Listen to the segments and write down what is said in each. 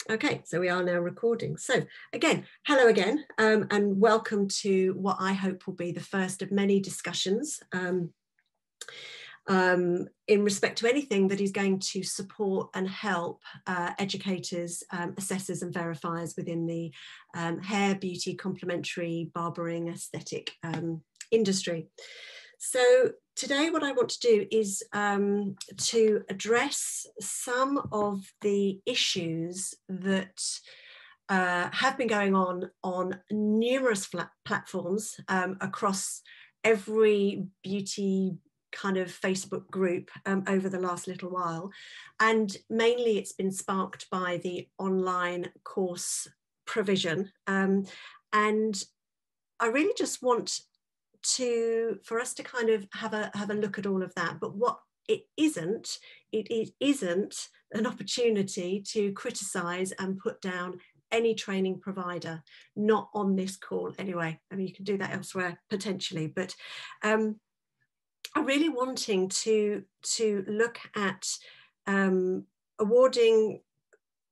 Okay, so we are now recording. So again, hello again, and welcome to what I hope will be the first of many discussions in respect to anything that is going to support and help educators, assessors and verifiers within the hair, beauty, complementary, barbering, aesthetic industry. So today what I want to do is to address some of the issues that have been going on numerous platforms across every beauty kind of Facebook group over the last little while. And mainly it's been sparked by the online course provision. And I really just want for us to kind of have a look at all of that. But what it isn't an opportunity to criticize and put down any training provider, not on this call anyway. I mean, you can do that elsewhere potentially, but I'm really wanting to look at awarding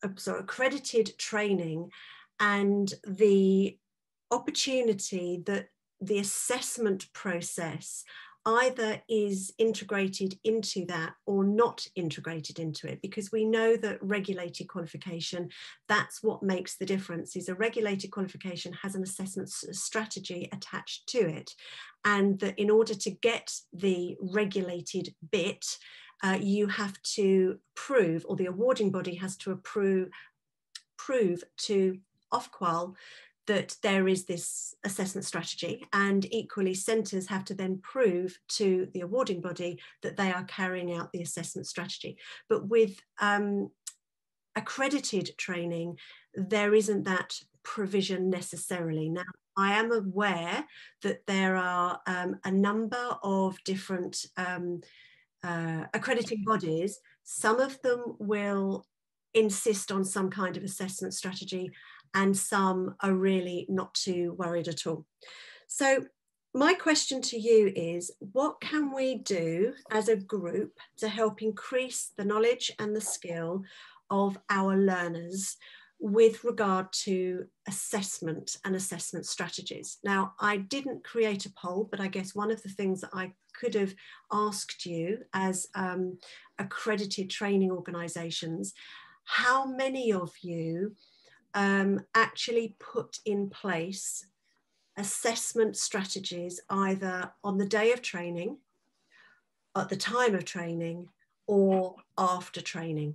accredited training and the opportunity that the assessment process either is integrated into that or not integrated into it, because we know that regulated qualification, that's what makes the difference. Is a regulated qualification has an assessment strategy attached to it, and that in order to get the regulated bit, you have to prove, or the awarding body has to prove to Ofqual that there is this assessment strategy, and equally centres have to then prove to the awarding body that they are carrying out the assessment strategy. But with accredited training, there isn't that provision necessarily. Now, I am aware that there are a number of different accrediting bodies. Some of them will insist on some kind of assessment strategy, and some are really not too worried at all. So my question to you is, what can we do as a group to help increase the knowledge and the skill of our learners with regard to assessment and assessment strategies? Now, I didn't create a poll, but I guess one of the things that I could have asked you as accredited training organisations, how many of you actually put in place assessment strategies either on the day of training, at the time of training, or after training?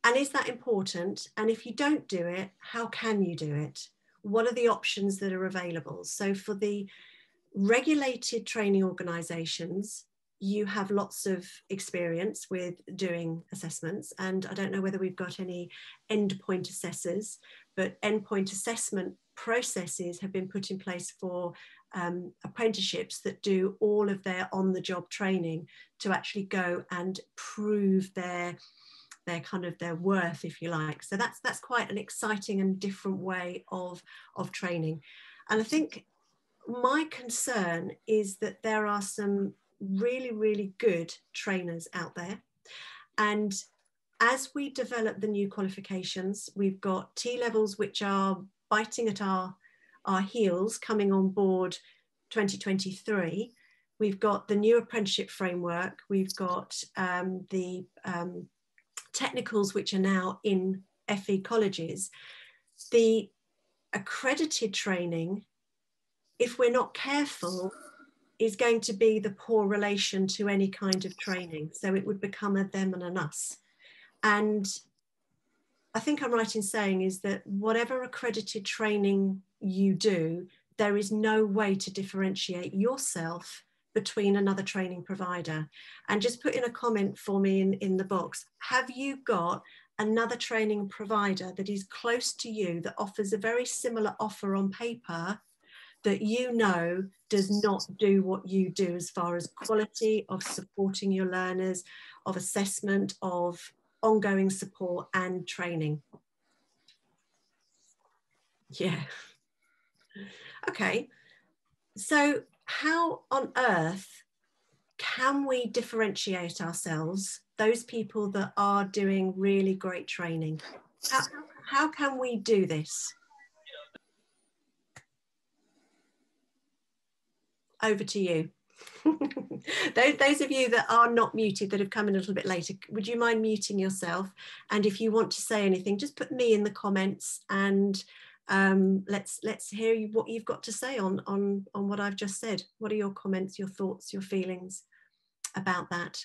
And is that important? And if you don't do it, how can you do it? What are the options that are available? So for the regulated training organisations, you have lots of experience with doing assessments, and I don't know whether we've got any endpoint assessors, but endpoint assessment processes have been put in place for apprenticeships that do all of their on-the-job training to actually go and prove their kind of their worth, if you like. So that's quite an exciting and different way of training. And I think my concern is that there are some really, really good trainers out there. And as we develop the new qualifications, we've got T-levels which are biting at our heels coming on board 2023. We've got the new apprenticeship framework. We've got the technicals which are now in FE colleges. The accredited training, if we're not careful, is going to be the poor relation to any kind of training. So it would become a them and an us. And I think I'm right in saying is that whatever accredited training you do, there is no way to differentiate yourself between another training provider. And just put in a comment for me in the box, have you got another training provider that is close to you that offers a very similar offer on paper that you know does not do what you do as far as quality of supporting your learners, of assessment, of ongoing support and training? Yeah. Okay. So how on earth can we differentiate ourselves those people that are doing really great training? How can we do this? Over to you. Those of you that are not muted, that have come in a little bit later, would you mind muting yourself? And if you want to say anything, just put me in the comments, and let's hear what you've got to say on what I've just said. What are your comments, your thoughts, your feelings about that?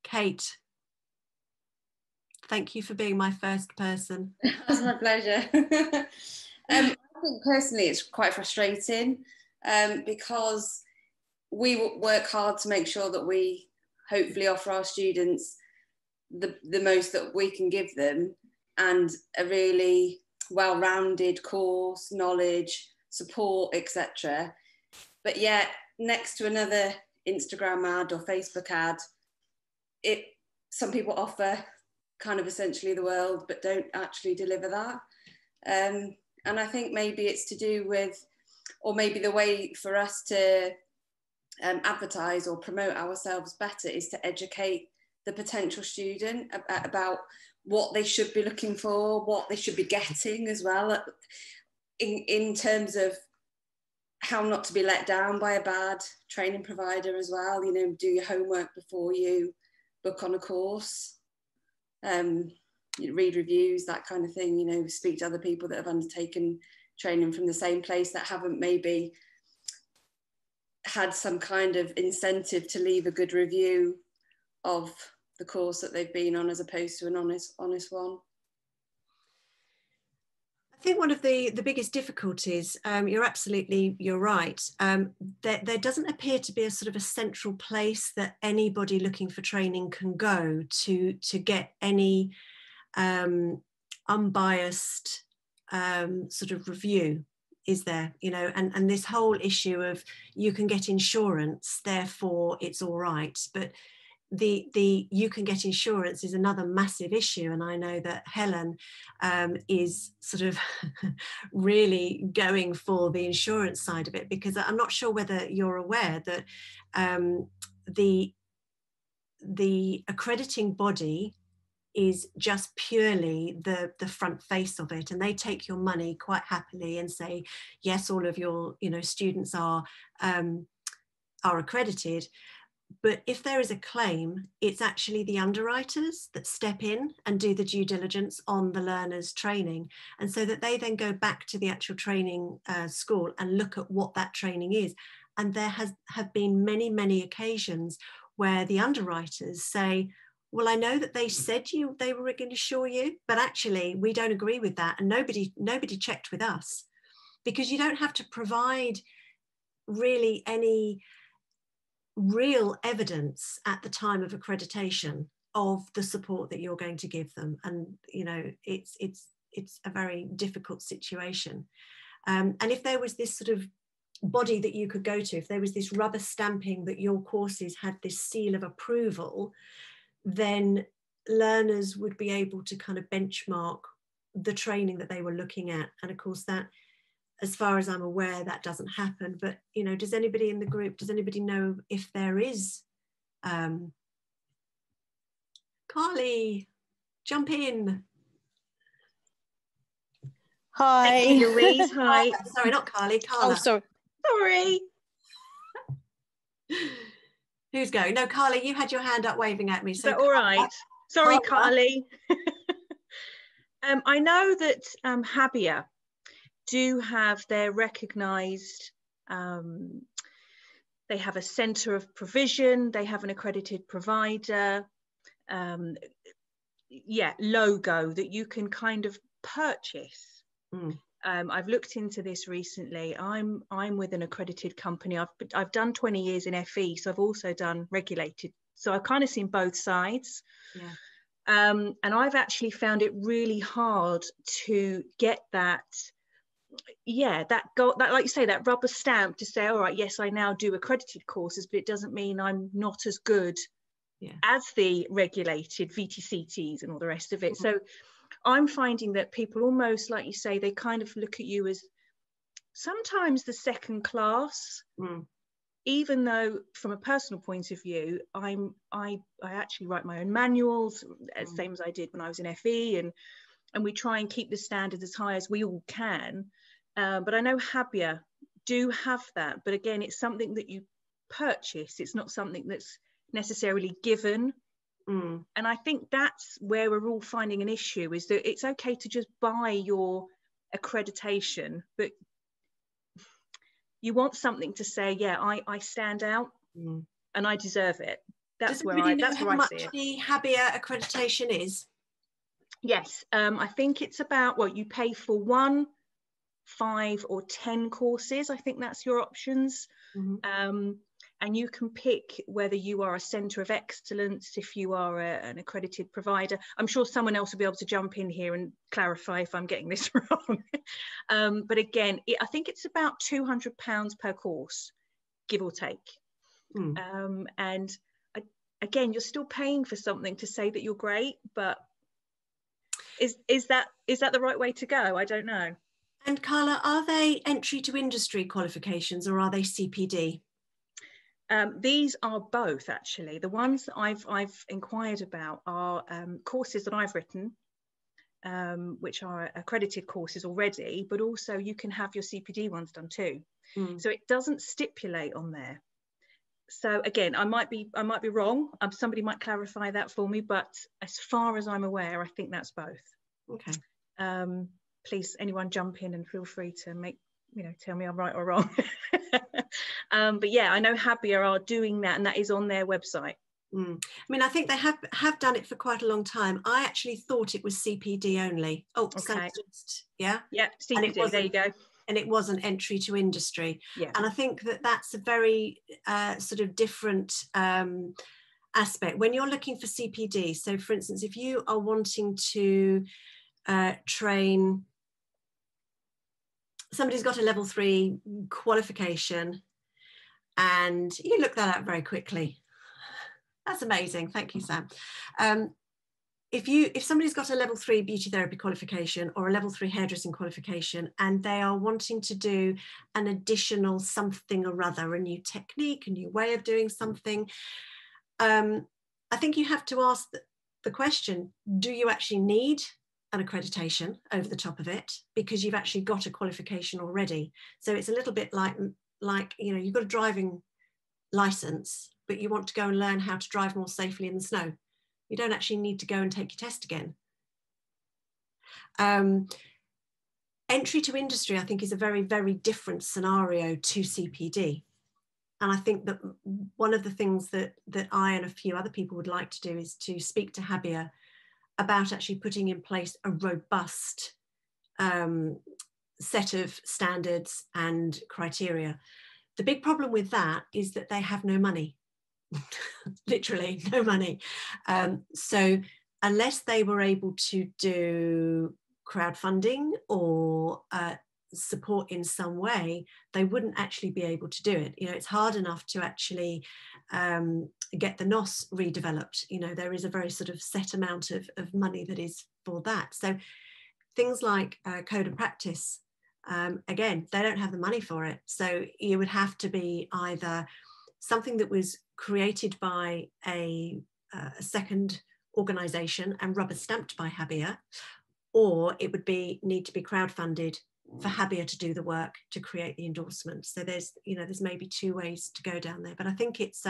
Kate, thank you for being my first person. That's my pleasure. I think personally it's quite frustrating because we work hard to make sure that we hopefully offer our students the most that we can give them, and a really well-rounded course, knowledge, support, etc. But yet next to another Instagram ad or Facebook ad, some people offer kind of essentially the world but don't actually deliver that. And I think maybe it's to do with, or maybe the way for us to advertise or promote ourselves better is to educate the potential student about what they should be looking for, what they should be getting as well, in terms of how not to be let down by a bad training provider as well. You know, do your homework before you book on a course, read reviews, that kind of thing. You know, speak to other people that have undertaken training from the same place that haven't maybe had some kind of incentive to leave a good review of the course that they've been on, as opposed to an honest one. I think one of the biggest difficulties, you're right, there doesn't appear to be a sort of a central place that anybody looking for training can go to get any unbiased sort of review, is there? You know, and this whole issue of you can get insurance, therefore it's all right, but the you can get insurance is another massive issue. And I know that Helen is sort of really going for the insurance side of it, because I'm not sure whether you're aware that the accrediting body is just purely the front face of it, and they take your money quite happily and say, yes, all of your students are accredited. But if there is a claim, it's actually the underwriters that step in and do the due diligence on the learner's training. And so that they then go back to the actual training school and look at what that training is. And there have been many, many occasions where the underwriters say, well, I know that they said they were going to insure you, but actually we don't agree with that. And nobody checked with us, because you don't have to provide really any real evidence at the time of accreditation of the support that you're going to give them. And it's a very difficult situation. And if there was this sort of body that you could go to, if there was this rubber stamping that your courses had this seal of approval, then learners would be able to kind of benchmark the training that they were looking at. And of course that, as far as I'm aware, that doesn't happen. But, does anybody in the group, does anybody know if there is? Carly, jump in. Hi. Louise, hi. Oh, sorry, not Carly, Carla. Oh, sorry. Who's going? No, Carly, you had your hand up waving at me. So is that all right? Sorry, Carly. I know that Habia do have their recognised, they have a centre of provision, they have an accredited provider, logo that you can kind of purchase. I've looked into this recently. I'm with an accredited company. I've done 20 years in FE, so I've also done regulated. So I've kind of seen both sides. Yeah. And I've actually found it really hard to get that, like you say, that rubber stamp to say, all right, yes, I now do accredited courses, but it doesn't mean I'm not as good as the regulated VTCTs and all the rest of it. So I'm finding that people almost, like you say, they kind of look at you as sometimes the second class, even though from a personal point of view, I actually write my own manuals, same as I did when I was in FE, and we try and keep the standards as high as we all can. But I know Habia do have that. But again, it's something that you purchase. It's not something that's necessarily given. And I think that's where we're all finding an issue, is that it's okay to just buy your accreditation, but you want something to say, yeah, I stand out and I deserve it. That's where I see it. How much the Habia accreditation is? Yes, I think it's about, well, you pay for 1, 5 or 10 courses. I think that's your options. And you can pick whether you are a centre of excellence, if you are an accredited provider. I'm sure someone else will be able to jump in here and clarify if I'm getting this wrong. But again, I think it's about £200 per course, give or take. And again, you're still paying for something to say that you're great, but is that the right way to go? I don't know. And Carla, are they entry to industry qualifications or are they CPD? These are both, actually. The ones that I've inquired about are courses that I've written, which are accredited courses already, but also you can have your CPD ones done too. So it doesn't stipulate on there. So again, I might be wrong. Somebody might clarify that for me, but as far as I'm aware, I think that's both. Okay. Please, anyone jump in and feel free to tell me I'm right or wrong. But yeah, I know Habia are doing that, and that is on their website. I mean, I think they have done it for quite a long time. I actually thought it was CPD only. Oh, okay. Yeah, CPD. There you go. And it wasn't entry to industry. Yeah. And I think that's a very sort of different aspect when you're looking for CPD. So, for instance, if you are wanting to train. Somebody's got a level 3 qualification and you look that up very quickly. That's amazing. Thank you, Sam. If somebody's got a level 3 beauty therapy qualification or a level 3 hairdressing qualification and they are wanting to do an additional something or other, a new technique, a new way of doing something, I think you have to ask the question, do you actually need an accreditation over the top of it because you've actually got a qualification already? So it's a little bit like you've got a driving license but you want to go and learn how to drive more safely in the snow. You don't actually need to go and take your test again. Entry to industry, I think, is a very, very different scenario to CPD. And I think that one of the things that I and a few other people would like to do is to speak to Habia about actually putting in place a robust set of standards and criteria. The big problem with that is that they have no money, literally no money. So unless they were able to do crowdfunding or support in some way, they wouldn't actually be able to do it. It's hard enough to actually get the NOS redeveloped. There is a very sort of set amount of money that is for that. So things like code of practice, again, they don't have the money for it. So it would have to be either something that was created by a second organisation and rubber stamped by Habia, or it would need to be crowdfunded for Habia to do the work to create the endorsement. So there's maybe 2 ways to go down there, but I think it's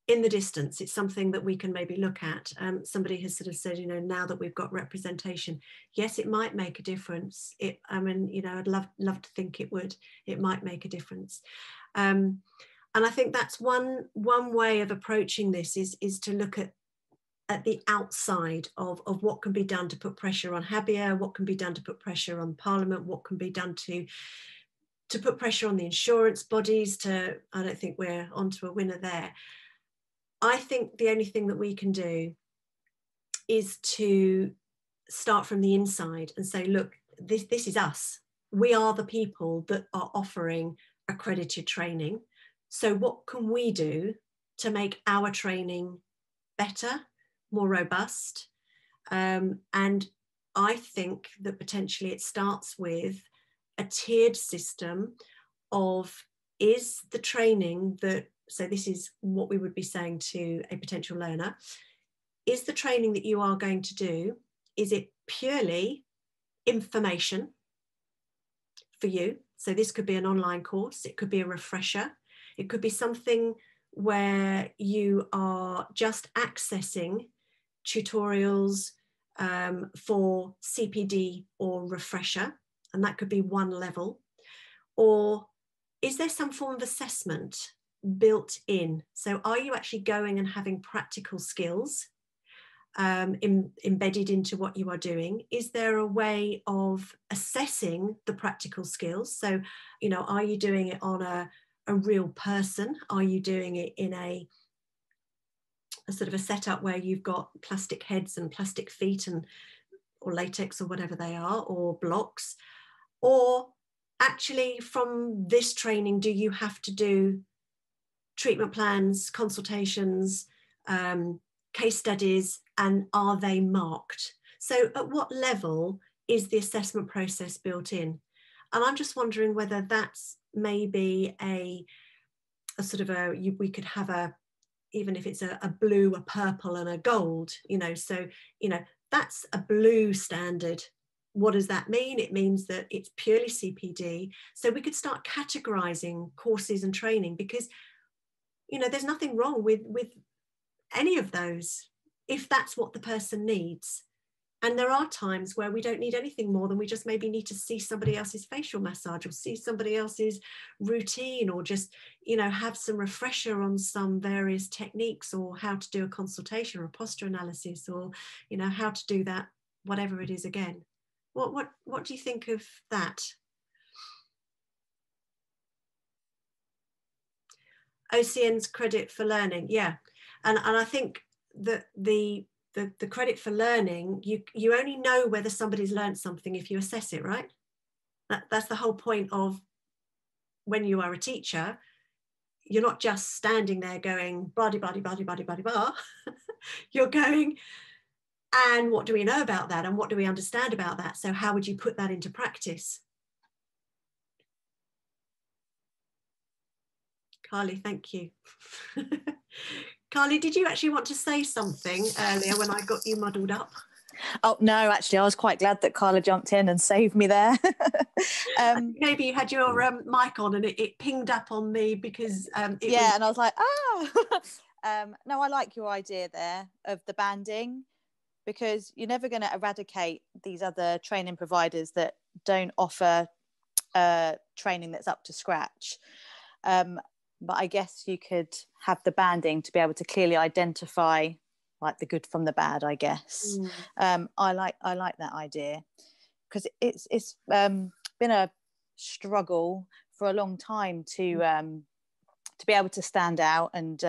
in the distance. It's something that we can maybe look at. Somebody has sort of said, now that we've got representation, yes, it might make a difference. I'd love to think it would. It might make a difference. And I think that's one way of approaching this is to look at the outside of what can be done to put pressure on Habia, what can be done to put pressure on Parliament, what can be done to put pressure on the insurance bodies. I don't think we're onto a winner there. I think the only thing that we can do is to start from the inside and say, look, this is us. We are the people that are offering accredited training. So what can we do to make our training better, more robust? And I think that potentially it starts with a tiered system of, is the training that, so this is what we would be saying to a potential learner, is the training that you are going to do, is it purely information for you? So this could be an online course, it could be a refresher, it could be something where you are just accessing tutorials for CPD or refresher, and that could be one level. Or is there some form of assessment built in? So are you actually going and having practical skills embedded into what you are doing? Is there a way of assessing the practical skills? So, you know, are you doing it on a real person? Are you doing it in a sort of a setup where you've got plastic heads and plastic feet and or latex or whatever they are, or blocks? Or actually from this training, do you have to do treatment plans, consultations, case studies, and are they marked? So at what level is the assessment process built in? And I'm just wondering whether that's maybe a sort of a, we could have a, even if it's a blue, a purple and a gold, you know, so, you know, that's a blue standard. What does that mean? It means that it's purely CPD. So we could start categorizing courses and training, because, you know, there's nothing wrong with any of those if that's what the person needs. And there are times where we don't need anything more than we just maybe need to see somebody else's facial massage or see somebody else's routine, or just, you know, have some refresher on some various techniques, or how to do a consultation or a posture analysis, or, you know, how to do that, whatever it is again. What do you think of that? OCN's credit for learning, yeah. And I think that the credit for learning, you only know whether somebody's learned something if you assess it, right? That's the whole point of when you are a teacher. You're not just standing there going blah blah blah blah blah blah. You're going, and what do we know about that, and what do we understand about that? So how would you put that into practice? Carly, thank you. Carly, did you actually want to say something earlier when I got you muddled up? Oh, no, actually, I was quite glad that Carla jumped in and saved me there. Maybe you had your mic on and it pinged up on me because... and I was like, no, I like your idea there of the banding, because you're never going to eradicate these other training providers that don't offer training that's up to scratch. But I guess you could have the banding to be able to clearly identify like the good from the bad, I guess. I like that idea, because it's been a struggle for a long time to be able to stand out and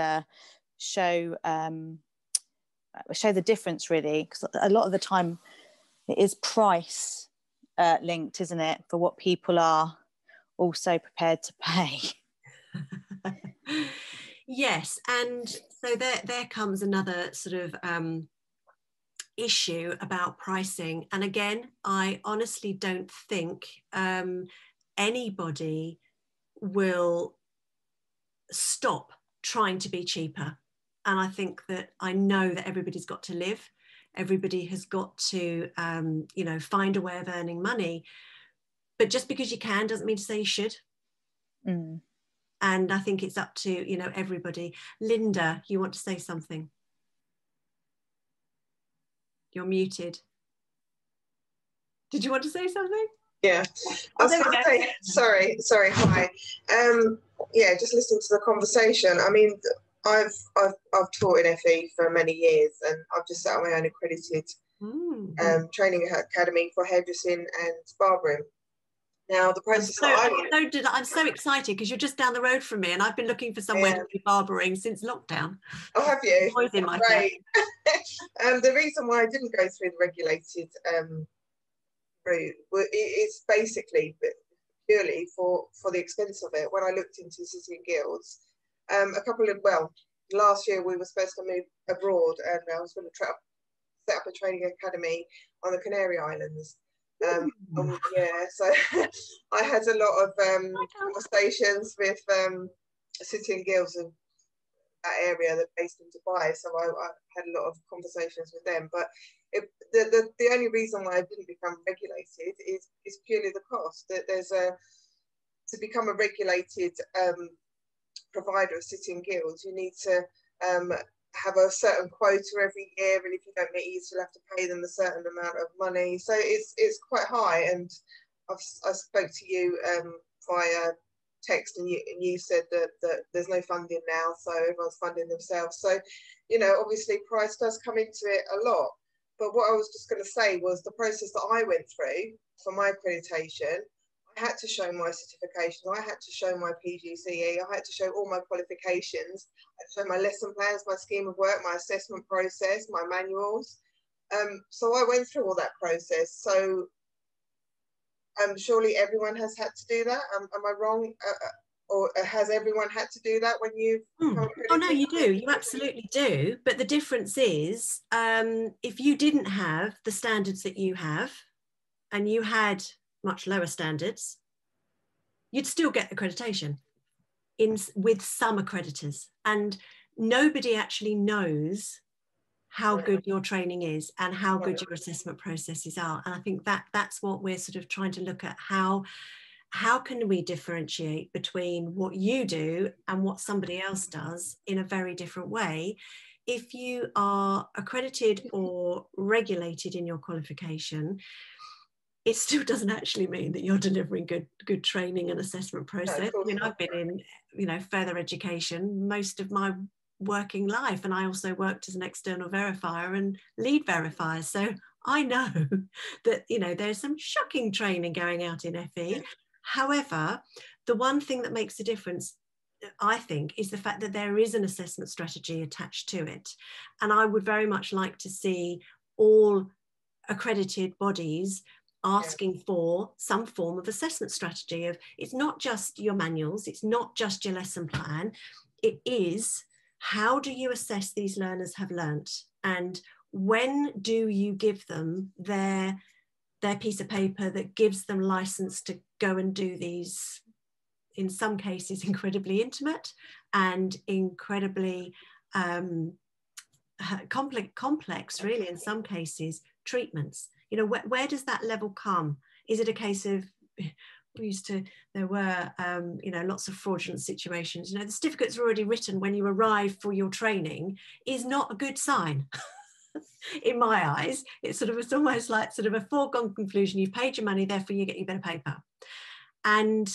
show the difference, really, because a lot of the time it is price linked, isn't it, for what people are also prepared to pay. Yes, and so there comes another sort of issue about pricing. And again, I honestly don't think anybody will stop trying to be cheaper. And I think that, I know that everybody's got to live. Everybody has got to, you know, find a way of earning money. But just because you can doesn't mean to say you should. And I think it's up to, you know, everybody. Linda, you want to say something? You're muted. Did you want to say something? Yeah. I was going to say, sorry, hi. Yeah, just listening to the conversation. I mean, I've taught in FE for many years, and I've just set up my own accredited training academy for hairdressing and barbering. Now, the process I'm so excited because you're just down the road from me, and I've been looking for somewhere to be barbering since lockdown. Oh, have you? Always in my Great. The reason why I didn't go through the regulated route is basically purely for the expense of it. When I looked into City Guilds, last year we were supposed to move abroad, and I was going to set up a training academy on the Canary Islands. Yeah, so I had a lot of conversations with City and Guilds of that area that based in Dubai, so I had a lot of conversations with them. But the only reason why I didn't become regulated is purely the cost. That there's to become a regulated provider of City and Guilds, you need to have a certain quota every year, and if you don't meet it, you'll have to pay them a certain amount of money. So it's quite high. And I spoke to you via text, and you said that there's no funding now, so everyone's funding themselves. So, you know, obviously price does come into it a lot. But what I was just going to say was the process that I went through for my accreditation, I had to show my certifications, I had to show my PGCE, I had to show all my qualifications, I had to show my lesson plans, my scheme of work, my assessment process, my manuals. So I went through all that process. So surely everyone has had to do that. Am I wrong? Or has everyone had to do that when you've Oh no, you do. You absolutely do. But the difference is, if you didn't have the standards that you have, and you had much lower standards, you'd still get accreditation with some accreditors. And nobody actually knows how good your training is and how good your assessment processes are. And I think that's what we're sort of trying to look at. How can we differentiate between what you do and what somebody else does in a very different way? If you are accredited or regulated in your qualification, it still doesn't actually mean that you're delivering good training and assessment process. I mean, I've been in, you know, further education most of my working life, and I also worked as an external verifier and lead verifier. So I know that, you know, there's some shocking training going out in FE. However, the one thing that makes a difference, I think, is the fact that there is an assessment strategy attached to it. And I would very much like to see all accredited bodies asking for some form of assessment strategy. Of it's not just your manuals, it's not just your lesson plan, it is how do you assess these learners have learnt, and when do you give them their piece of paper that gives them license to go and do these, in some cases, incredibly intimate and incredibly complex, really, in some cases, treatments. You know, where does that level come? Is it a case of, there were, you know, lots of fraudulent situations. You know, the certificates are already written when you arrive for your training is not a good sign. In my eyes, it's almost like sort of a foregone conclusion. You've paid your money, therefore you get your bit of paper. And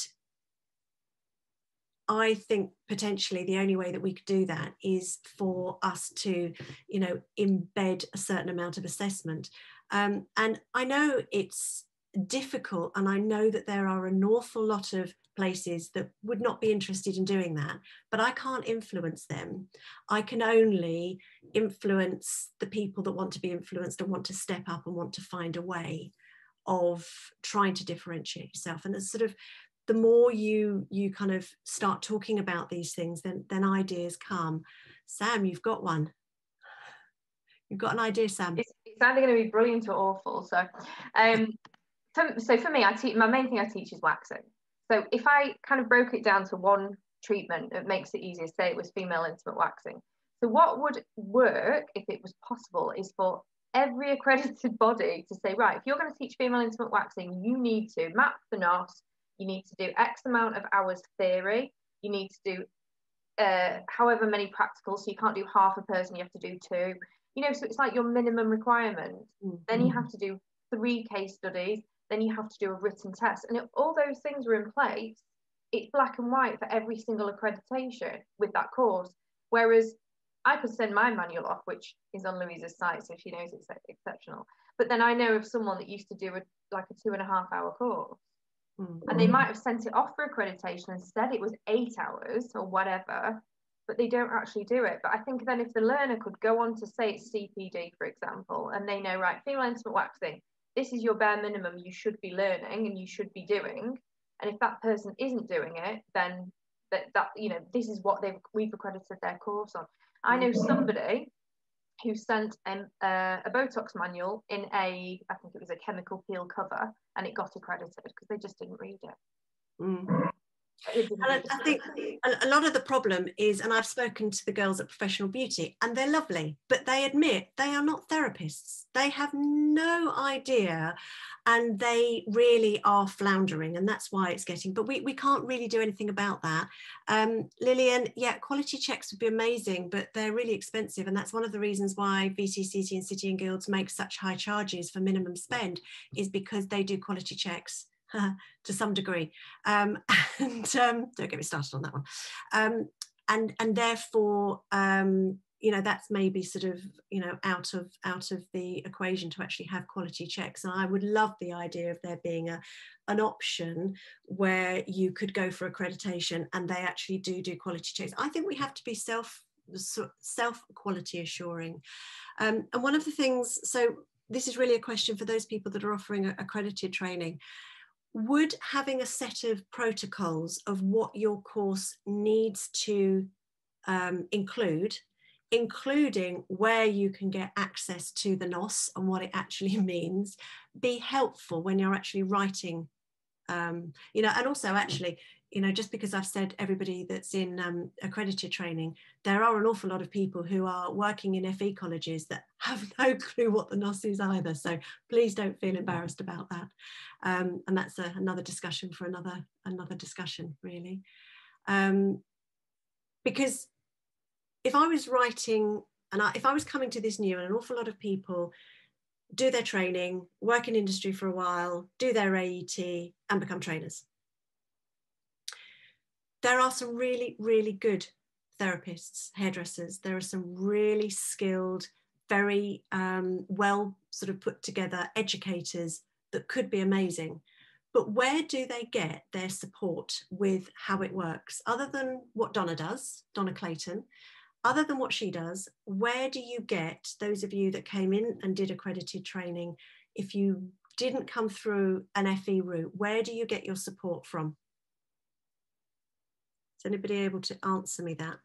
I think potentially the only way that we could do that is for us to, you know, embed a certain amount of assessment. And I know it's difficult, and I know that there are an awful lot of places that would not be interested in doing that, but I can't influence them. I can only influence the people that want to be influenced and want to step up and want to find a way of trying to differentiate yourself. And it's sort of, the more you kind of start talking about these things, then ideas come. Sam, you've got one. You've got an idea, Sam. It's either going to be brilliant or awful. So, for me, my main thing I teach is waxing. So if I kind of broke it down to one treatment, it makes it easier. Say it was female intimate waxing. So what would work, if it was possible, is for every accredited body to say, right, if you're going to teach female intimate waxing, you need to map the NOS, you need to do X amount of hours theory, you need to do however many practicals, so you can't do half a person, you have to do 2. You know, so it's like your minimum requirement. Mm-hmm. Then you have to do 3 case studies, then you have to do a written test. And if all those things are in place, it's black and white for every single accreditation with that course. Whereas I could send my manual off, which is on Louisa's site, so she knows it's exceptional. But then I know of someone that used to do a 2.5-hour course. Mm-hmm. And they might have sent it off for accreditation and said it was 8 hours or whatever, but they don't actually do it. But I think then if the learner could go on to say it's CPD, for example, and they know, right, female intimate waxing, this is your bare minimum you should be learning and you should be doing. And if that person isn't doing it, then that you know, this is what we've accredited their course on. I know somebody who sent a Botox manual in I think it was a chemical peel cover, and it got accredited because they just didn't read it. Mm. And I think a lot of the problem is, and I've spoken to the girls at Professional Beauty, and they're lovely, but they admit they are not therapists. They have no idea, and they really are floundering, and that's why it's getting, but we can't really do anything about that. Lillian, yeah, quality checks would be amazing, but they're really expensive, and that's one of the reasons why VTCT and City and Guilds make such high charges for minimum spend, is because they do quality checks to some degree, and don't get me started on that one, and therefore you know, that's maybe sort of, you know, out of the equation to actually have quality checks. And I would love the idea of there being an option where you could go for accreditation and they actually do quality checks. I think we have to be self quality assuring, and one of the things, so this is really a question for those people that are offering accredited training. Would having a set of protocols of what your course needs to include, including where you can get access to the NOS and what it actually means, be helpful when you're actually writing, you know, and also actually, you know, just because I've said everybody that's in accredited training, there are an awful lot of people who are working in FE colleges that have no clue what the NOS is either. So please don't feel embarrassed about that. And that's another discussion for another discussion, really. Because if I was writing, and if I was coming to this new, and an awful lot of people do their training, work in industry for a while, do their AET and become trainers. There are some really, really good therapists, hairdressers. There are some really skilled, very well sort of put together educators that could be amazing. But where do they get their support with how it works? Other than what Donna does, Donna Clayton, other than what she does, where do you get, those of you that came in and did accredited training, if you didn't come through an FE route, where do you get your support from? Is anybody able to answer me that?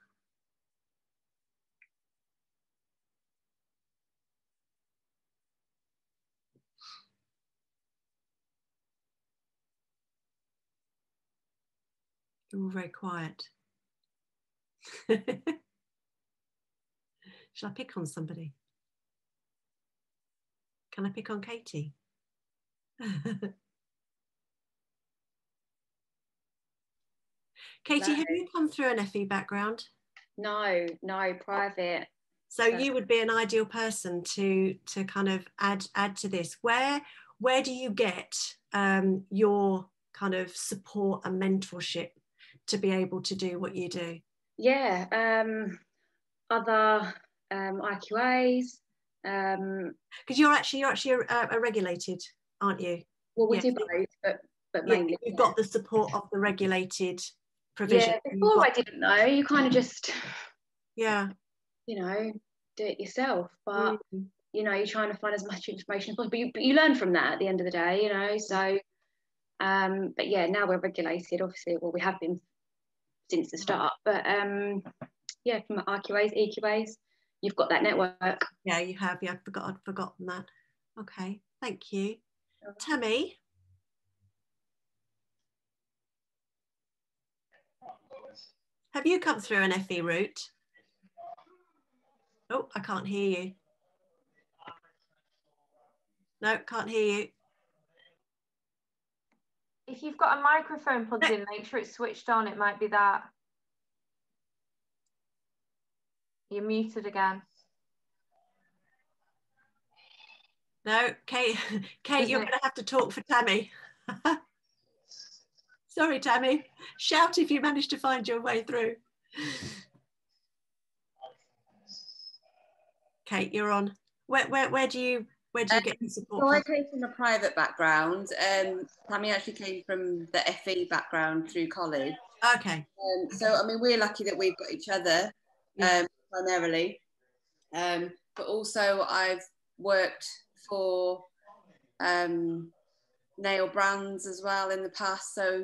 You're all very quiet. Shall I pick on somebody? Can I pick on Katie? Katie, have you come through an FE background? No, private. So you would be an ideal person to kind of add to this. Where do you get your kind of support and mentorship to be able to do what you do? Yeah, other IQAs. Because you're actually a regulated, aren't you? Well, we do both, but mainly you've got the support of the regulated provision. Yeah, before I didn't know, you kind of just, you know, do it yourself. But you know, you're trying to find as much information as possible. But you learn from that at the end of the day, you know. So, but yeah, now we're regulated. Obviously, well, we have been since the start. But yeah, from IQAs, EQAs, you've got that network. Yeah, you have. Yeah, I'd forgotten that. Okay, thank you, Tammy. Have you come through an FE route? Oh, I can't hear you. No, can't hear you. If you've got a microphone plugged in, make sure it's switched on. It might be that. You're muted again. No, Kate, you're going to have to talk for Tammy. Sorry, Tammy. Shout if you manage to find your way through. Kate, you're on. Where do you get the support? So I came from a private background. Tammy actually came from the FE background through college. Okay. So I mean, we're lucky that we've got each other primarily, but also I've worked for nail brands as well in the past, so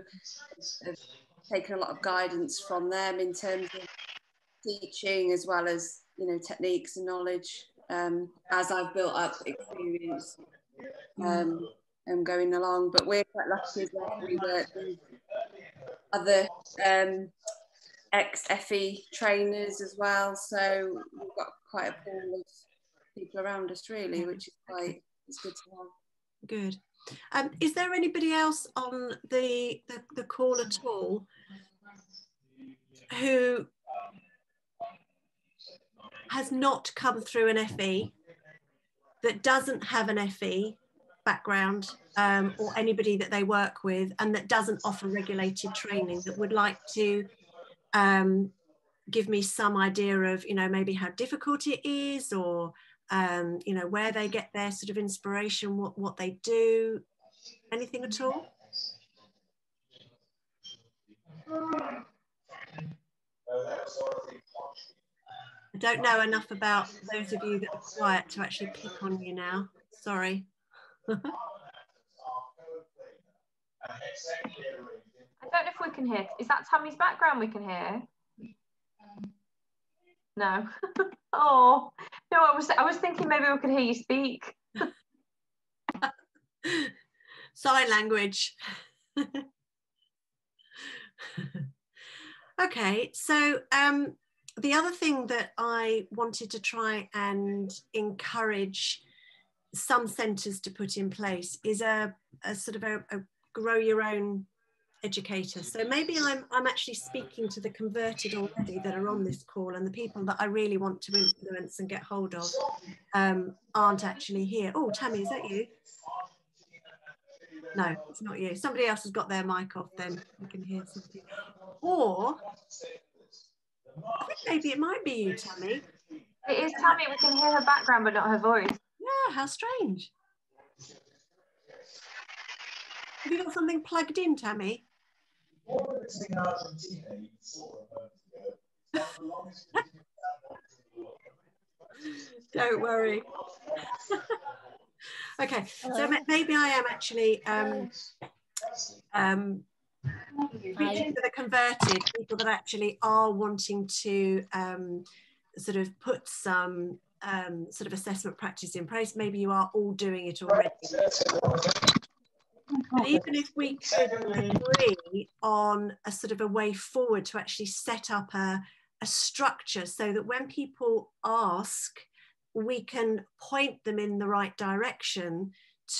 I've taken a lot of guidance from them in terms of teaching as well as, you know, techniques and knowledge as I've built up experience going along. But we're quite lucky that we work with other ex-FE trainers as well, so we've got quite a pool of people around us really, which is quite, it's good to have. Good. Is there anybody else on the call at all who has not come through an FE, that doesn't have an FE background, or anybody that they work with and that doesn't offer regulated training, that would like to give me some idea of, you know, maybe how difficult it is, or you know, where they get their sort of inspiration, what they do, anything at all? I don't know enough about those of you that are quiet to actually pick on you now. Sorry. I don't know if we can hear. Is that Tammy's background we can hear? No. Oh no, I was thinking maybe we could hear you speak. Sign language. Okay, so the other thing that I wanted to try and encourage some centres to put in place is a sort of a grow your own educator. So maybe I'm actually speaking to the converted already that are on this call, and the people that I really want to influence and get hold of aren't actually here. Oh, Tammy, is that you? No, it's not you. Somebody else has got their mic off, then we can hear something. Or I think maybe it might be you, Tammy. It is Tammy. We can hear her background but not her voice. Yeah, how strange. Have you got something plugged in, Tammy? Don't worry. Okay, so maybe I am actually reaching for the converted, people that actually are wanting to sort of put some sort of assessment practice in place. Maybe you are all doing it already. But even if we could agree on a sort of a way forward to actually set up a structure so that when people ask, we can point them in the right direction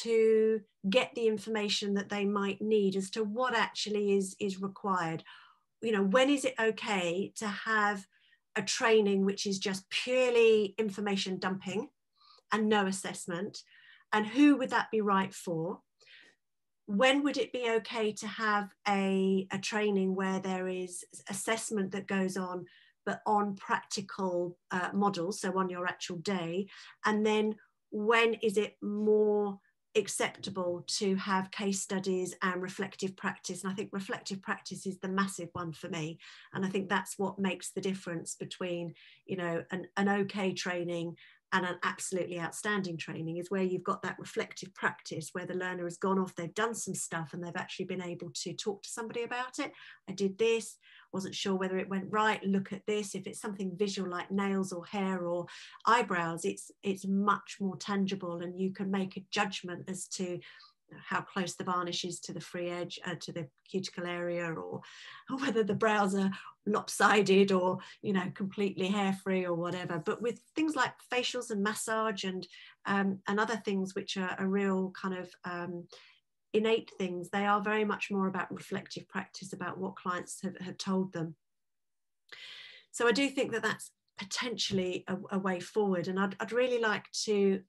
to get the information that they might need as to what actually is required. You know, when is it okay to have a training which is just purely information dumping and no assessment, and who would that be right for? When would it be okay to have a training where there is assessment that goes on, but on practical models, so on your actual day? And then when is it more acceptable to have case studies and reflective practice? And I think reflective practice is the massive one for me. And I think that's what makes the difference between, you know, an okay training and an absolutely outstanding training, is where you've got that reflective practice where the learner has gone off, they've done some stuff and they've actually been able to talk to somebody about it. I did this, wasn't sure whether it went right, look at this. If it's something visual like nails or hair or eyebrows, it's much more tangible, and you can make a judgment as to how close the varnish is to the free edge, to the cuticle area, or whether the brows are lopsided or, you know, completely hair free or whatever. But with things like facials and massage and other things which are a real kind of innate things, they are very much more about reflective practice, about what clients have told them. So I do think that that's potentially a way forward, and I'd really like to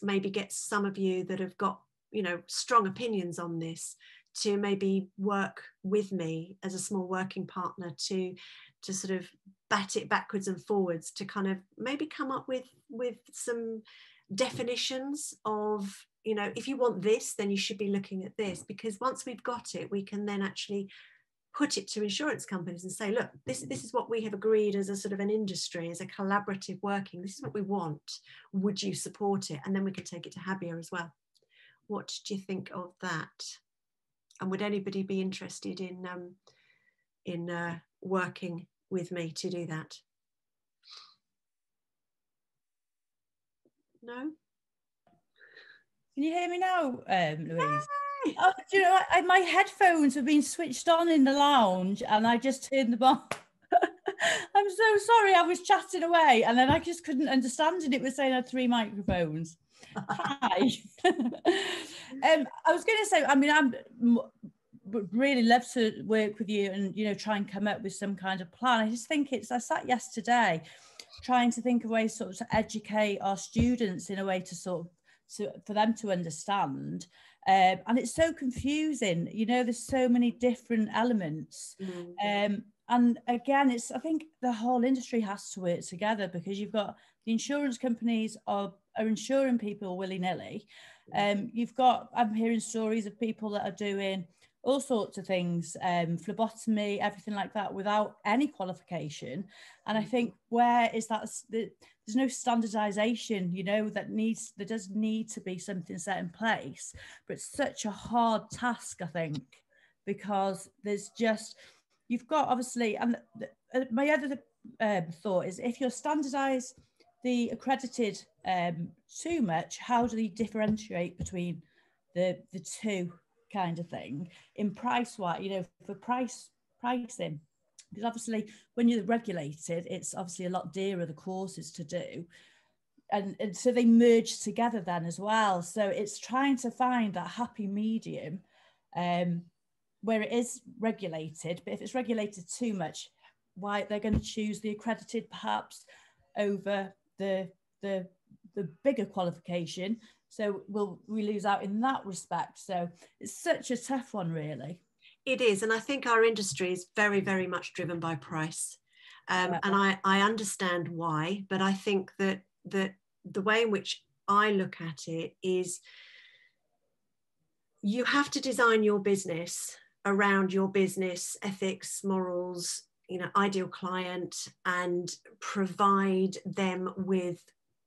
maybe get some of you that have got, you know, strong opinions on this to maybe work with me as a small working partner to sort of bat it backwards and forwards, to kind of maybe come up with some definitions of, you know, if you want this, then you should be looking at this. Because once we've got it, we can then actually put it to insurance companies and say, look, this is what we have agreed as a sort of an industry, as a collaborative working, this is what we want, would you support it? And then we can take it to Habia as well. What do you think of that? And would anybody be interested in working with me to do that? No? Can you hear me now, Louise? Oh, do you know, my headphones have been switched on in the lounge and I just turned them on. I'm so sorry, I was chatting away and then I just couldn't understand it. It was saying I had 3 microphones. Hi. I was going to say, I mean, I'm really love to work with you and, you know, try and come up with some kind of plan. I just think I sat yesterday trying to think of ways sort of to educate our students in a way to sort of, for them to understand. And it's so confusing, you know, there's so many different elements. And again, I think the whole industry has to work together, because you've got the insurance companies are insuring people willy-nilly. You've got, I'm hearing stories of people that are doing all sorts of things, phlebotomy, everything like that, without any qualification. And I think where is that? There's no standardization, you know, there does need to be something set in place, but it's such a hard task, I think, because there's just, you've got obviously, and my other thought is, if you're standardized the accredited too much, how do they differentiate between the two kind of thing in price, what, you know, for pricing? Because obviously when you're regulated, it's obviously a lot dearer, the courses to do, and so they merge together then as well. So it's trying to find that happy medium where it is regulated, but if it's regulated too much, why they're going to choose the accredited perhaps over the bigger qualification. So we lose out in that respect. So it's such a tough one, really. It is, and I think our industry is very, very much driven by price, and I understand why. But I think that the way in which I look at it is, you have to design your business around your business ethics, morals, you know, ideal client, and provide them with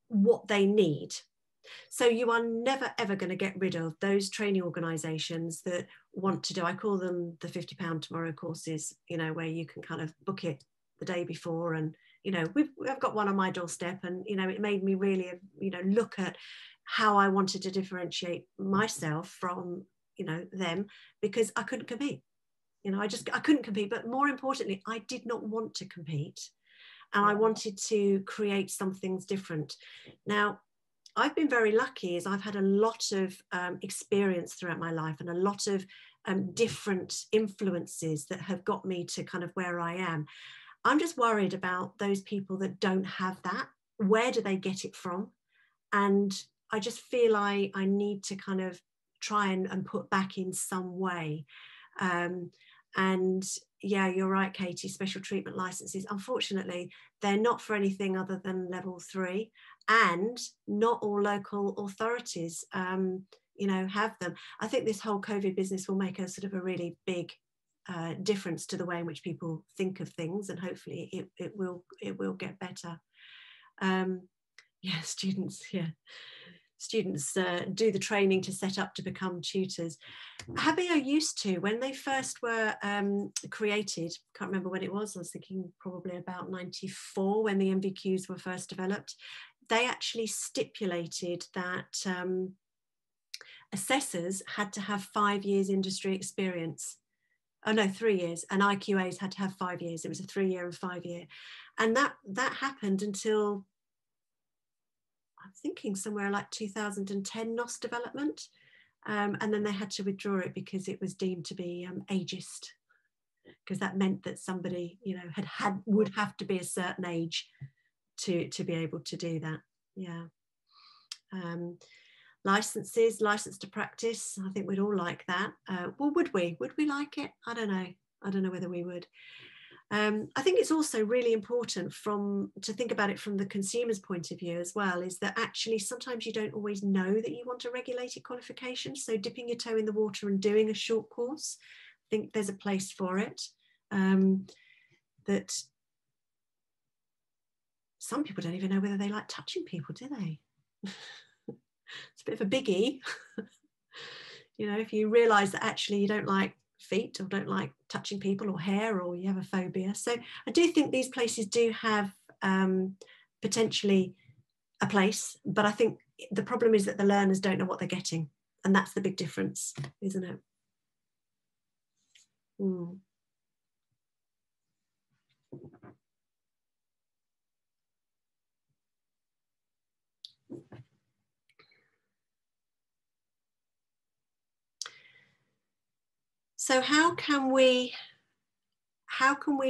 what they need. So you are never ever going to get rid of those training organisations that want to do, I call them the £50 tomorrow courses, you know, where you can kind of book it the day before. And, you know, I've got one on my doorstep, and, you know, it made me really, you know, look at how I wanted to differentiate myself from, you know, them, because I couldn't compete. You know, I couldn't compete. But more importantly, I did not want to compete, and I wanted to create some things different. Now, I've been very lucky, as I've had a lot of experience throughout my life, and a lot of different influences that have got me to kind of where I am. I'm just worried about those people that don't have that. Where do they get it from? And I just feel I need to kind of try and put back in some way. And yeah, you're right, Katie, special treatment licenses, unfortunately, they're not for anything other than level 3, and not all local authorities, you know, have them. I think this whole COVID business will make a sort of a really big difference to the way in which people think of things, and hopefully it will get better. Yeah, students do the training to set up to become tutors. Happy are used to, when they first were created, can't remember when it was, I was thinking probably about 94 when the MVQs were first developed. They actually stipulated that assessors had to have 5 years industry experience. Oh no, 3 years, and IQAs had to have 5 years. It was a 3-year and 5-year. And that happened until, I'm thinking somewhere like 2010 NOS development, and then they had to withdraw it because it was deemed to be ageist, because that meant that somebody, you know, would have to be a certain age to be able to do that. Yeah. Licenses, license to practice, I think we'd all like that. Well, would we like it? I don't know whether we would. I think it's also really important to think about it from the consumer's point of view as well, is that actually sometimes you don't always know that you want a regulated qualification. So dipping your toe in the water and doing a short course, I think there's a place for it. That some people don't even know whether they like touching people, do they? It's a bit of a biggie. You know, if you realise that actually you don't like feet, or don't like touching people, or hair, or you have a phobia. So I do think these places do have potentially a place, but I think the problem is that the learners don't know what they're getting, and that's the big difference, isn't it? So how can we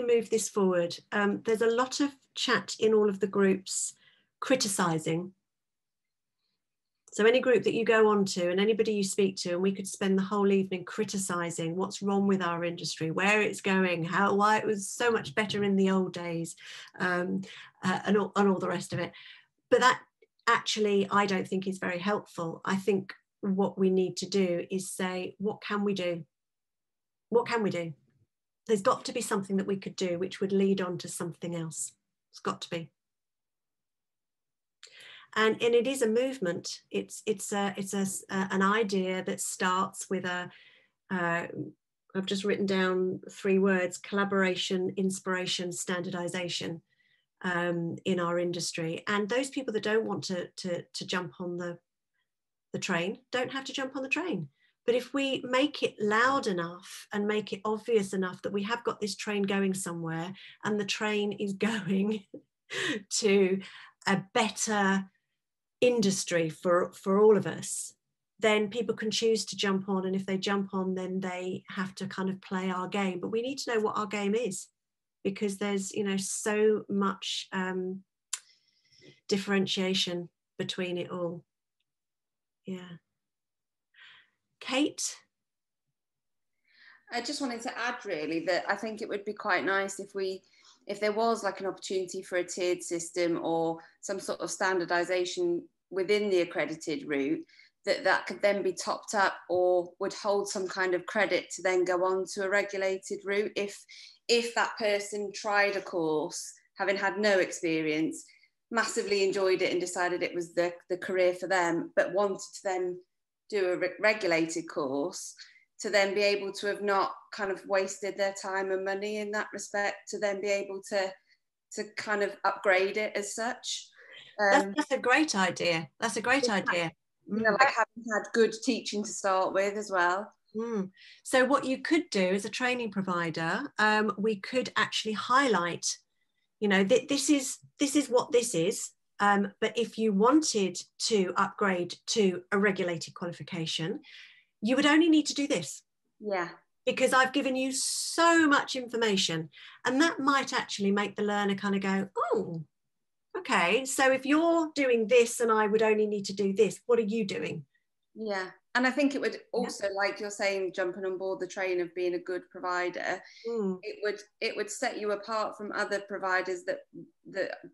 move this forward? There's a lot of chat in all of the groups criticising. So any group that you go on to and anybody you speak to, and we could spend the whole evening criticising what's wrong with our industry, where it's going, why it was so much better in the old days, and all the rest of it. But that actually, I don't think is very helpful. I think what we need to do is say, what can we do? What can we do? There's got to be something that we could do which would lead on to something else. It's got to be. And it is a movement. It's an idea that starts with I've just written down 3 words: collaboration, inspiration, standardization in our industry. And those people that don't want to jump on the train don't have to jump on the train. But if we make it loud enough and make it obvious enough that we have got this train going somewhere, and the train is going to a better industry for all of us, then people can choose to jump on. And if they jump on, then they have to kind of play our game. But we need to know what our game is, because there's, you know, so much differentiation between it all. Yeah. Kate? I just wanted to add really that I think it would be quite nice if there was like an opportunity for a tiered system or some sort of standardization within the accredited route, that could then be topped up or would hold some kind of credit to then go on to a regulated route. If that person tried a course, having had no experience, massively enjoyed it and decided it was the career for them, but wanted to then do a regulated course, to then be able to have not kind of wasted their time and money in that respect, to then be able to kind of upgrade it as such. That's a great idea. That's a great idea. You know, like having had good teaching to start with as well. So what you could do as a training provider, we could actually highlight, you know, this is what this is. But if you wanted to upgrade to a regulated qualification, you would only need to do this. Yeah. Because I've given you so much information, and that might actually make the learner kind of go, oh, okay, so if you're doing this and I would only need to do this, what are you doing? Yeah. And I think it would also, like you're saying, jumping on board the train of being a good provider, it would set you apart from other providers that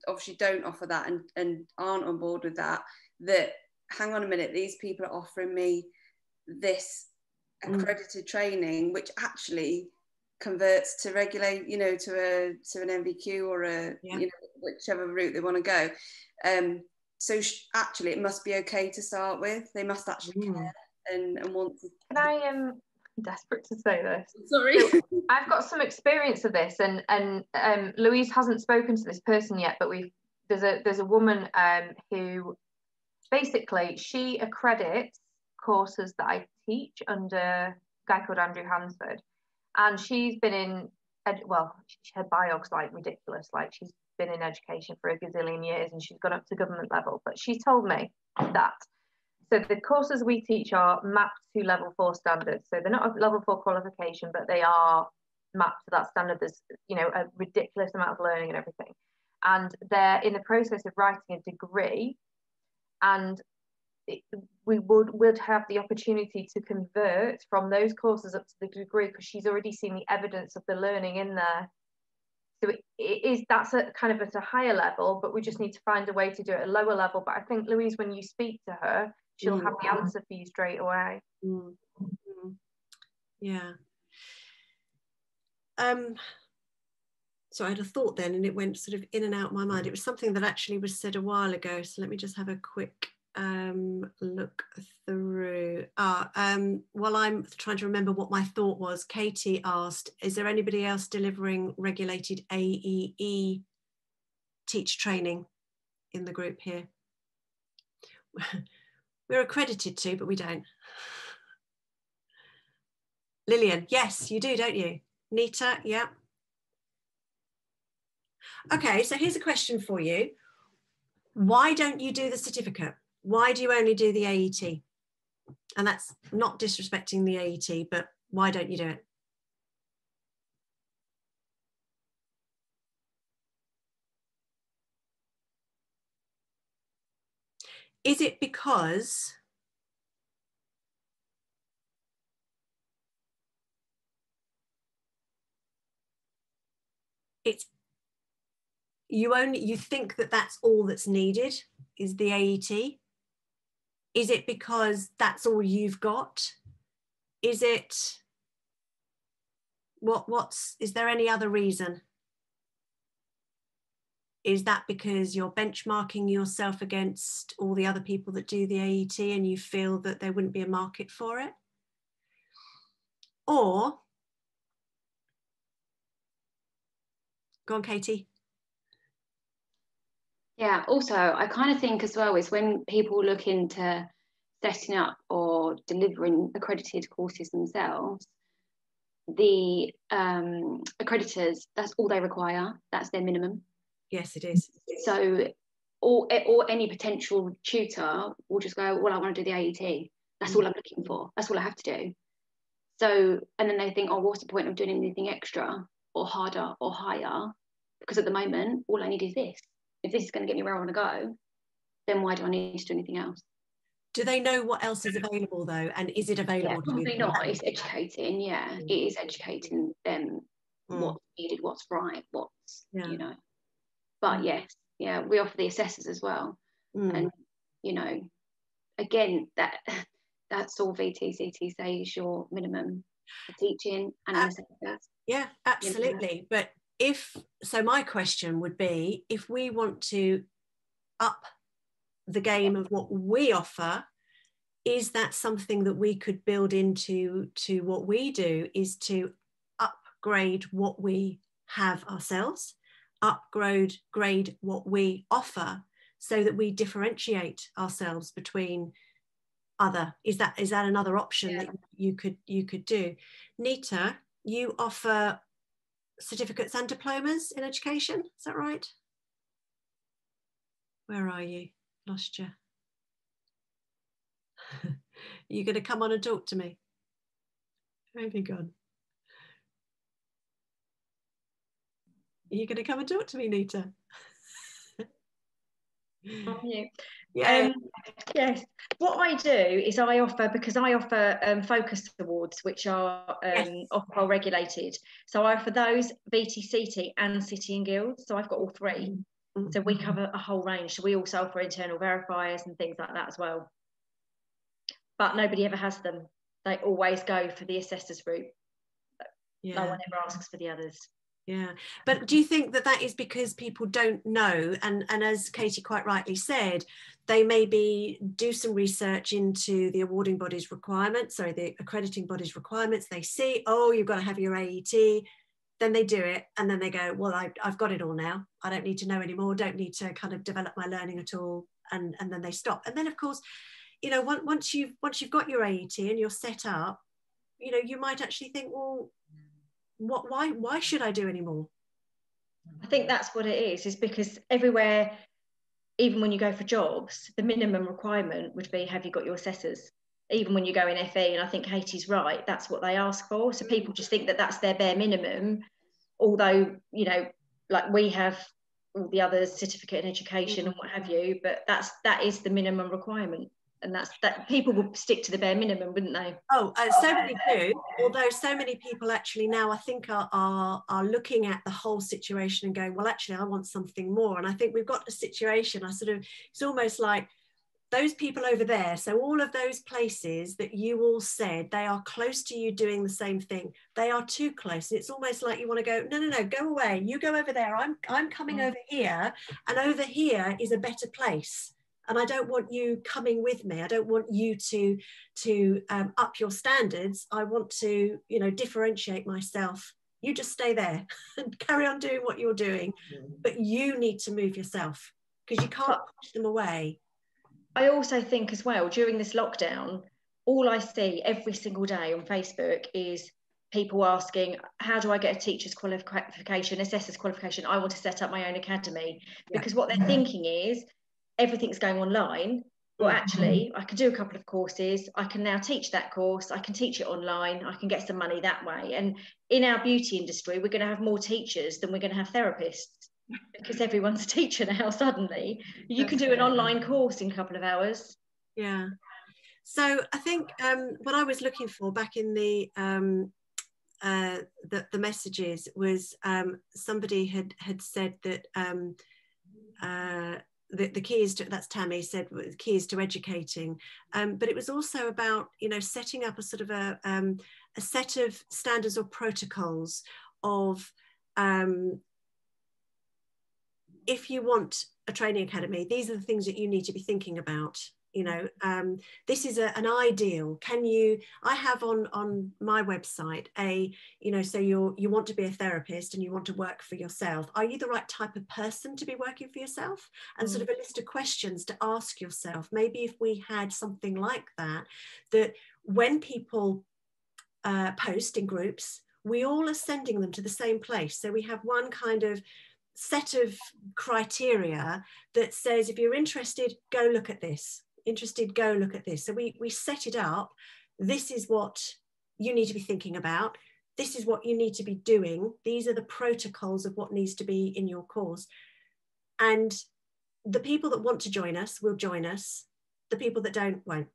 obviously don't offer that and aren't on board with that hang on a minute, these people are offering me this accredited training which actually converts to regulate, you know, to an MVQ or you know, whichever route they want to go. So actually it must be okay to start with. They must actually care and want to. Can I am desperate to say this. Sorry. So I've got some experience of this, and Louise hasn't spoken to this person yet, but there's a woman who basically she accredits courses that I teach under a guy called Andrew Hansford, and she's been in her biog's like ridiculous, like she's been in education for a gazillion years and she's gone up to government level, but she's told me that so the courses we teach are mapped to level 4 standards, so they're not a level 4 qualification, but they are mapped to that standard. There's, you know, a ridiculous amount of learning and everything, and they're in the process of writing a degree, and we would have the opportunity to convert from those courses up to the degree, because she's already seen the evidence of the learning in there. So that's a kind of at a higher level, but we just need to find a way to do it at a lower level. But I think, Louise, when you speak to her, she'll have the answer for you straight away. Yeah. So I had a thought then, and it went sort of in and out of my mind. It was something that actually was said a while ago. So let me just have a quick look through. While I'm trying to remember what my thought was, Katie asked, is there anybody else delivering regulated AEE teach training in the group here? we're accredited to, but we don't. Lillian, yes, you do, don't you? Nita, yeah. Okay, so here's a question for you. Why don't you do the certificate? Why do you only do the AET? And that's not disrespecting the AET, but why don't you do it? Is it because it's you think that that's all that's needed is the AET? Is it because that's all you've got? Is it is there any other reason? Is that because you're benchmarking yourself against all the other people that do the AET and you feel that there wouldn't be a market for it? Or, go on, Katie. Yeah, also, I kind of think as well is when people look into setting up or delivering accredited courses themselves, the accreditors, that's all they require. That's their minimum. Yes, it is. So, or any potential tutor will just go, well, I want to do the AET. That's all I'm looking for. That's all I have to do. So, and then they think, oh, what's the point of doing anything extra or harder or higher? Because at the moment, all I need is this. If this is going to get me where I want to go, then why do I need to do anything else? Do they know what else is available though? And is it available? Yeah, probably not. It's educating. Yeah, it is educating them what's needed, what's right, what's, you know. But yes, yeah, we offer the assessors as well. And, you know, again, that's all VTCT say is your minimum for teaching and an assessor. Yeah, absolutely. You know? But my question would be, if we want to up the game of what we offer, is that something that we could build into what we do, is to upgrade what we have ourselves, upgrade what we offer, so that we differentiate ourselves between other. Is that another option that you could do? Nita, you offer certificates and diplomas in education, is that right? Where are you? Lost you. You're going to come on and talk to me? Where have you gone? Are you going to come and talk to me, Nita? Yeah. Yes. What I do is I offer focus awards, which are Ofwat regulated. So I offer those, VTCT and City and Guilds. So I've got all three. So we cover a whole range. So we also offer internal verifiers and things like that as well. But nobody ever has them. They always go for the assessors route. No one ever asks for the others. Yeah, but do you think that is because people don't know, and as Katie quite rightly said, they maybe do some research into the awarding body's requirements, the accrediting body's requirements, they see, oh, you've got to have your AET, then they do it, and then they go, well, I've got it all now, I don't need to know anymore, don't need to kind of develop my learning at all, and then they stop. And then of course, you know, once you've got your AET and you're set up, you know, you might actually think, well, why should I do any more? I think that's what it is because everywhere, even when you go for jobs, the minimum requirement would be, have you got your assessors? Even when you go in FE, and I think Katie's right, that's what they ask for. So people just think that that's their bare minimum, although, you know, like we have all the others, certificate in education and what have you, but that is the minimum requirement. And that people would stick to the bare minimum, wouldn't they? Oh, so many do. Although so many people actually now, I think, are looking at the whole situation and going, well, actually, I want something more. And I think we've got a situation. It's almost like those people over there. So all of those places that you all said, they are close to you doing the same thing. They are too close. It's almost like you want to go, no, go away. You go over there. I'm coming over here, and over here is a better place. And I don't want you coming with me. I don't want you to up your standards. I want to, you know, differentiate myself. You just stay there and carry on doing what you're doing. But you need to move yourself because you can't push them away. I also think as well, during this lockdown, all I see every single day on Facebook is people asking, how do I get a teacher's qualification, assessor's qualification? I want to set up my own academy. Because what they're thinking is everything's going online. Well, actually, I can do a couple of courses. I can now teach that course. I can teach it online. I can get some money that way. And in our beauty industry, we're going to have more teachers than we're going to have therapists, because everyone's a teacher now suddenly. You can do an online course in a couple of hours. Yeah. So I think what I was looking for back in the messages was somebody had said that the key is to, that's Tammy said, the key is to educating, but it was also about, you know, setting up a sort of a set of standards or protocols of if you want a training academy, these are the things that you need to be thinking about. You know, this is an ideal. Can you, I have on my website you know, so you want to be a therapist and you want to work for yourself. Are you the right type of person to be working for yourself? And sort of a list of questions to ask yourself. Maybe if we had something like that, that when people post in groups, we all are sending them to the same place. So we have one kind of set of criteria that says, if you're interested, go look at this. Interested, go look at this. So we set it up. This is what you need to be thinking about. This is what you need to be doing. These are the protocols of what needs to be in your course. And the people that want to join us will join us. The people that don't won't.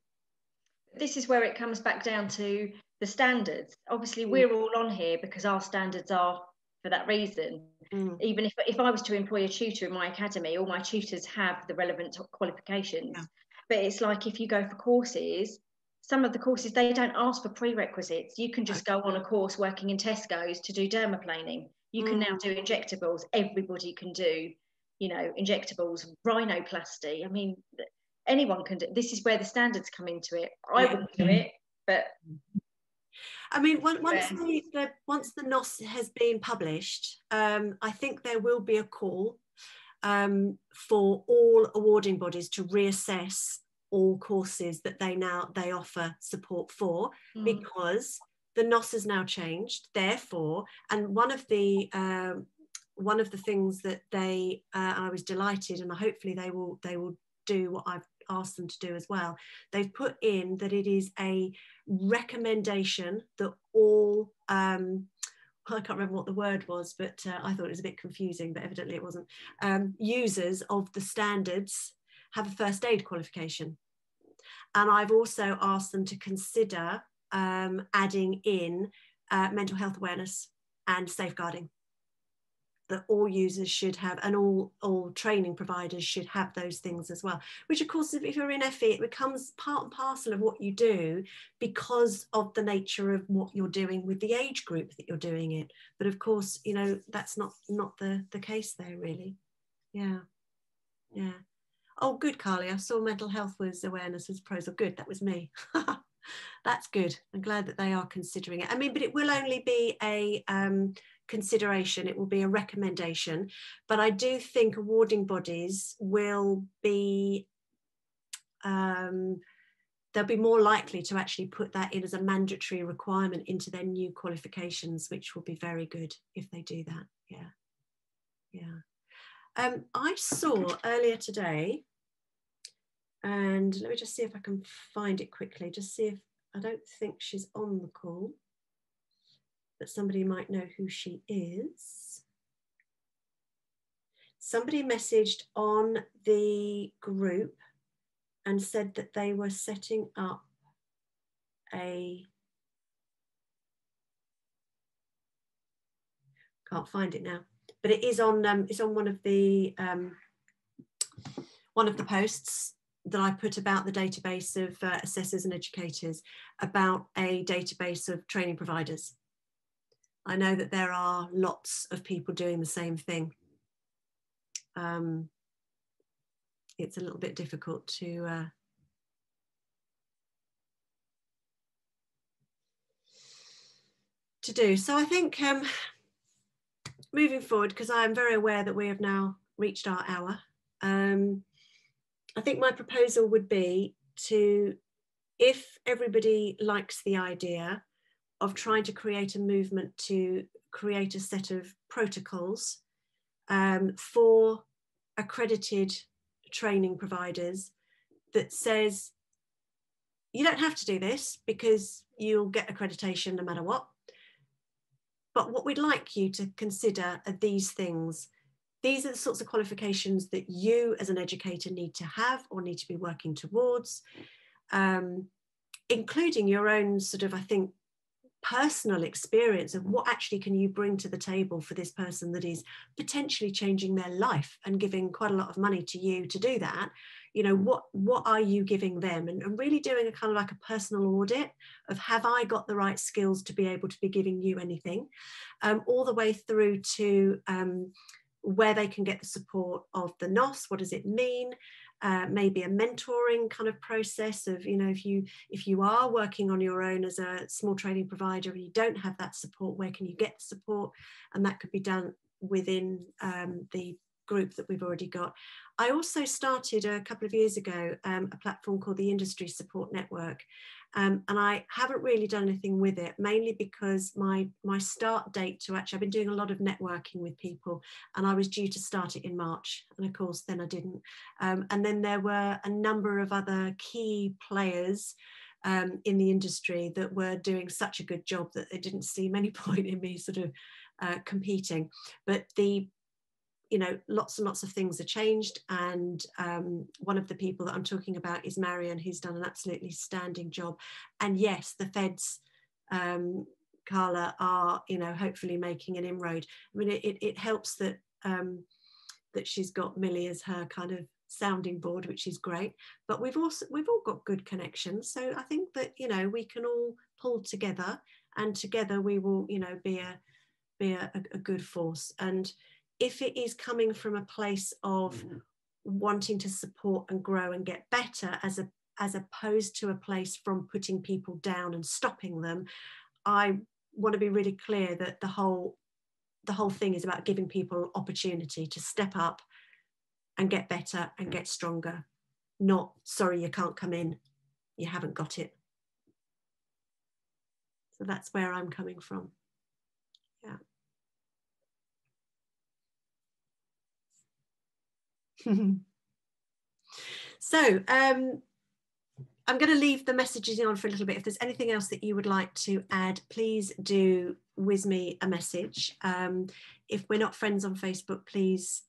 This is where it comes back down to the standards. Obviously, we're all on here because our standards are for that reason. Even if I was to employ a tutor in my academy, all my tutors have the relevant qualifications. But it's like if you go for courses, some of the courses, they don't ask for prerequisites. You can just go on a course working in Tesco's to do dermaplaning. You can now do injectables. Everybody can do, you know, injectables, rhinoplasty. I mean, anyone can do. This is where the standards come into it. I wouldn't do it, but I mean, once the NOS has been published, I think there will be a call for all awarding bodies to reassess all courses that they offer support for, because the NOS has now changed. Therefore, and one of the things that I was delighted, and hopefully they will do what I've asked them to do as well. They've put in that it is a recommendation that all I can't remember what the word was, but I thought it was a bit confusing, but evidently it wasn't. Users of the standards have a first aid qualification. And I've also asked them to consider adding in mental health awareness and safeguarding. That all users should have, and all training providers should have those things as well, which of course, if you're in FE, it becomes part and parcel of what you do because of the nature of what you're doing with the age group that you're doing it. But of course, you know, that's not the case there really. Yeah. Oh, good, Carly. I saw mental health was awareness was pros. Oh, good, that was me. That's good. I'm glad that they are considering it. I mean, but it will only be a consideration. It will be a recommendation. But I do think awarding bodies will be, they'll be more likely to actually put that in as a mandatory requirement into their new qualifications, which will be very good if they do that. Yeah. I saw earlier today, and let me just see if I can find it quickly, just see if, I don't think she's on the call, but somebody might know who she is. Somebody messaged on the group and said that they were setting up can't find it now, but it is on it's on one of the posts that I put about the database of assessors and educators, about a database of training providers. I know that there are lots of people doing the same thing. It's a little bit difficult to do. So I think moving forward, because I am very aware that we have now reached our hour, I think my proposal would be to, if everybody likes the idea of trying to create a movement to create a set of protocols for accredited training providers that says, you don't have to do this because you'll get accreditation no matter what. But what we'd like you to consider are these things. These are the sorts of qualifications that you as an educator need to have or need to be working towards, including your own sort of, I think, personal experience of what actually can you bring to the table for this person that is potentially changing their life and giving quite a lot of money to you to do that. You know, what are you giving them, and really doing a kind of like a personal audit of, have I got the right skills to be able to be giving you anything, all the way through to where they can get the support of the NOS. What does it mean? Maybe a mentoring kind of process of, you know, if you are working on your own as a small training provider and you don't have that support, where can you get the support? And that could be done within the group that we've already got. I also started a couple of years ago a platform called the Industry Support Network, and I haven't really done anything with it, mainly because my start date to actually, I've been doing a lot of networking with people, and I was due to start it in March, and of course then I didn't. And then there were a number of other key players in the industry that were doing such a good job that it didn't seem any point in me sort of competing. But you know, lots and lots of things are changed, and one of the people that I'm talking about is Marion, who's done an absolutely standing job. And yes, the feds, Carla, are, you know, hopefully making an inroad. I mean, it helps that that she's got Millie as her kind of sounding board, which is great, but we've all got good connections, so I think that, you know, we can all pull together, and together we will, you know, be a good force. And if it is coming from a place of wanting to support and grow and get better, as opposed to a place from putting people down and stopping them, I want to be really clear that the whole thing is about giving people opportunity to step up and get better and get stronger, not, sorry, you can't come in, you haven't got it. So that's where I'm coming from. Yeah. So I'm going to leave the messages on for a little bit. If there's anything else that you would like to add, please do whiz me a message. If we're not friends on Facebook, please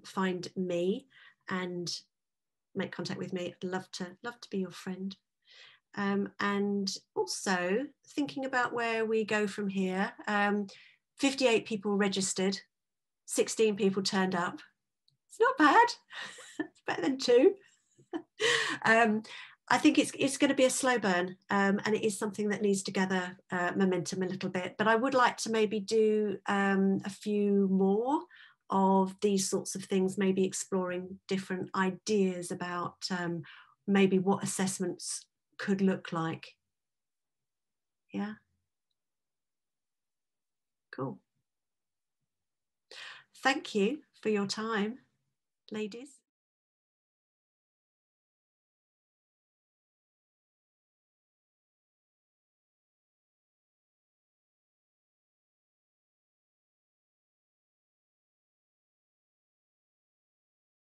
find me and make contact with me. I'd love to be your friend. And also thinking about where we go from here. 58 people registered, 16 people turned up. It's not bad. It's better than 2. I think it's going to be a slow burn, and it is something that needs to gather momentum a little bit. But I would like to maybe do a few more of these sorts of things, maybe exploring different ideas about maybe what assessments could look like. Yeah. Cool. Thank you for your time, ladies.